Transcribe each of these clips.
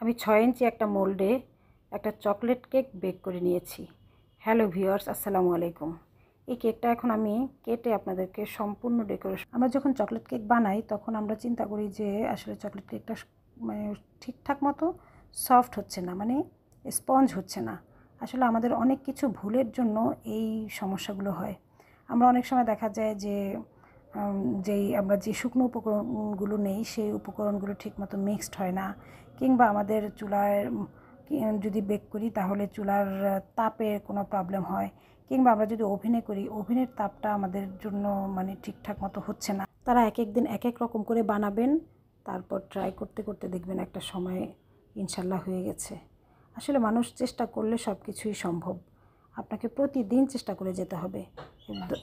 আমি 6 ইঞ্চি একটা মোল্ডে একটা চকলেট কেক বেক করে নিয়েছি। হ্যালো ভিউয়ার্স, আসসালামু আলাইকুম। এই কেকটা এখন আমি কেটে আপনাদেরকে সম্পূর্ণ ডেকোরেশন। আমরা যখন চকলেট কেক বানাই তখন আমরা চিন্তা করি যে আসলে চকলেট কেকটা মানে ঠিকঠাক মতো সফট হচ্ছে না, মানে স্পঞ্জ হচ্ছে না। আসলে আমাদের অনেক কিছু ভুলের জন্য এই সমস্যাগুলো হয়। আমরা অনেক সময় দেখা যায় যে আমরা যে শুকনো উপকরণগুলো নেই সেই উপকরণগুলো ঠিকমতো মিক্সড হয় না, কিংবা আমাদের চুলায় যদি বেক করি তাহলে চুলার তাপে কোনো প্রবলেম হয়, কিংবা আমরা যদি ওভেনে করি ওভেনের তাপটা আমাদের জন্য মানে ঠিকঠাক মতো হচ্ছে না। তারা এক এক দিন এক এক রকম করে বানাবেন, তারপর ট্রাই করতে করতে দেখবেন একটা সময় ইনশাল্লাহ হয়ে গেছে। আসলে মানুষ চেষ্টা করলে সব কিছুই সম্ভব। আপনাকে প্রতিদিন চেষ্টা করে যেতে হবে।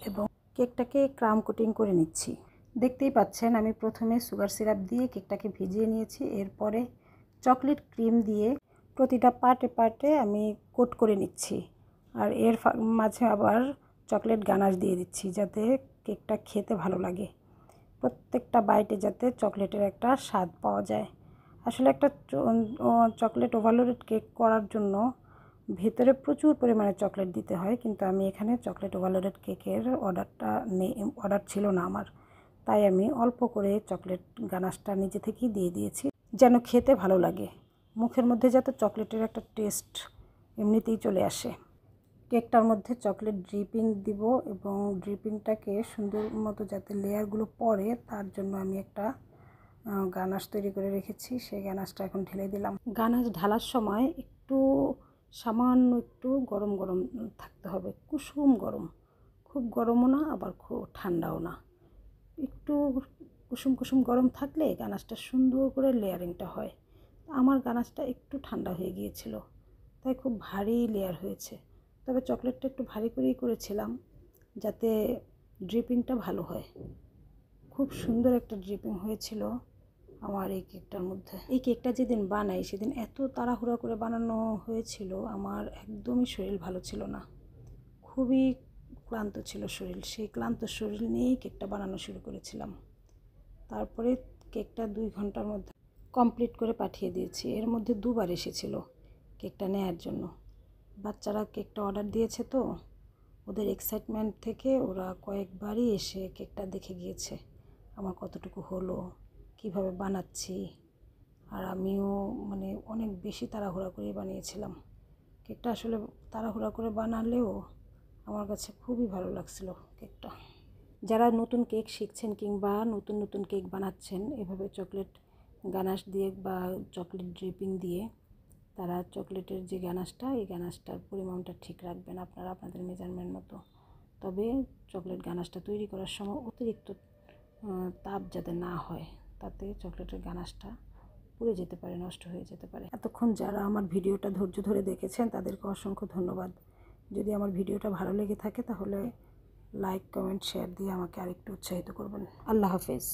এবং কেকটাকে ক্রাম কোটিং করে নিচ্ছি। দেখতেই পাচ্ছেন আমি প্রথমে সুগার সিরাপ দিয়ে কেকটাকে ভিজিয়ে নিয়েছি, এরপরে চকলেট ক্রিম দিয়ে প্রতিটা পার্টে পার্টে আমি কোট করে নিচ্ছি। আর এর মাঝে আবার চকলেট গানাশ দিয়ে দিচ্ছি যাতে কেকটা খেতে ভালো লাগে, প্রত্যেকটা বাইটে যাতে চকলেটের একটা স্বাদ পাওয়া যায়। আসলে একটা চকলেট ওভারলোডেড কেক করার জন্য ভেতরে প্রচুর পরিমাণে চকলেট দিতে হয়, কিন্তু আমি এখানে চকলেট ওভারলোডেড কেকের অর্ডার ছিল না আমার, তাই আমি অল্প করে চকলেট গানাশটা নিজে থেকেই দিয়ে দিয়েছি যেন খেতে ভালো লাগে, মুখের মধ্যে যাতে চকলেটের একটা টেস্ট এমনিতেই চলে আসে। কেকটার মধ্যে চকলেট ড্রিপিং দিব এবং ড্রিপিংটাকে সুন্দর মতো যাতে লেয়ারগুলো পড়ে তার জন্য আমি একটা গানাশ তৈরি করে রেখেছি, সেই গানাশটা এখন ঢেলে দিলাম। গানাশ ঢালার সময় সামান্য একটু গরম গরম থাকতে হবে, কুসুম গরম, খুব গরমও না আবার খুব ঠান্ডাও না, একটু কুসুম কুসুম গরম থাকলে গানাশটা সুন্দর করে লেয়ারিংটা হয়। আমার গানাশটা একটু ঠান্ডা হয়ে গিয়েছিল, তাই খুব ভারী লেয়ার হয়েছে। তবে চকলেটটা একটু ভারী করেই করেছিলাম যাতে ড্রিপিংটা ভালো হয়। খুব সুন্দর একটা ড্রিপিং হয়েছিল আমার এই কেকটার মধ্যে। এই কেকটা যেদিন বানাই সেদিন এত তাড়াহুড়া করে বানানো হয়েছিল, আমার একদমই শরীর ভালো ছিল না, খুবই ক্লান্ত ছিল শরীর। সেই ক্লান্ত শরীর নিয়েই কেকটা বানানো শুরু করেছিলাম। তারপরে কেকটা 2 ঘন্টার মধ্যে কমপ্লিট করে পাঠিয়ে দিয়েছি। এর মধ্যে 2বার এসেছিল কেকটা নেয়ার জন্য। বাচ্চারা কেকটা অর্ডার দিয়েছে তো ওদের এক্সাইটমেন্ট থেকে ওরা কয়েকবারই এসে কেকটা দেখে গিয়েছে আমার কতটুকু হলো, কিভাবে বানাচ্ছি। আর আমিও মানে অনেক বেশি তাড়াহুড়া করে বানিয়েছিলাম কেকটা। আসলে তাড়াহুড়া করে বানালেও আমার কাছে খুবই ভালো লাগছিল কেকটা। যারা নতুন কেক শিখছেন কিংবা নতুন নতুন কেক বানাচ্ছেন এভাবে চকলেট গানাশ দিয়ে বা চকলেট ড্রিপিং দিয়ে, তারা চকলেটের যে গানাশটা এই গানাশটার পরিমাণটা ঠিক রাখবেন আপনারা আপনাদের মেজারমেন্ট মতো। তবে চকলেট গানাশটা তৈরি করার সময় অতিরিক্ত তাপ যাতে না হয়, তাতে চকলেটের গানাশটা পুড়ে যেতে পারে, নষ্ট হয়ে যেতে পারে। এতক্ষণ যারা আমার ভিডিওটা ধৈর্য ধরে দেখেছেন তাদেরকে অসংখ্য ধন্যবাদ। যদি আমার ভিডিওটা ভালো লেগে থাকে তাহলে লাইক, কমেন্ট, শেয়ার দিয়ে আমাকে আরেকটু উৎসাহিত করবেন। আল্লাহ হাফেজ।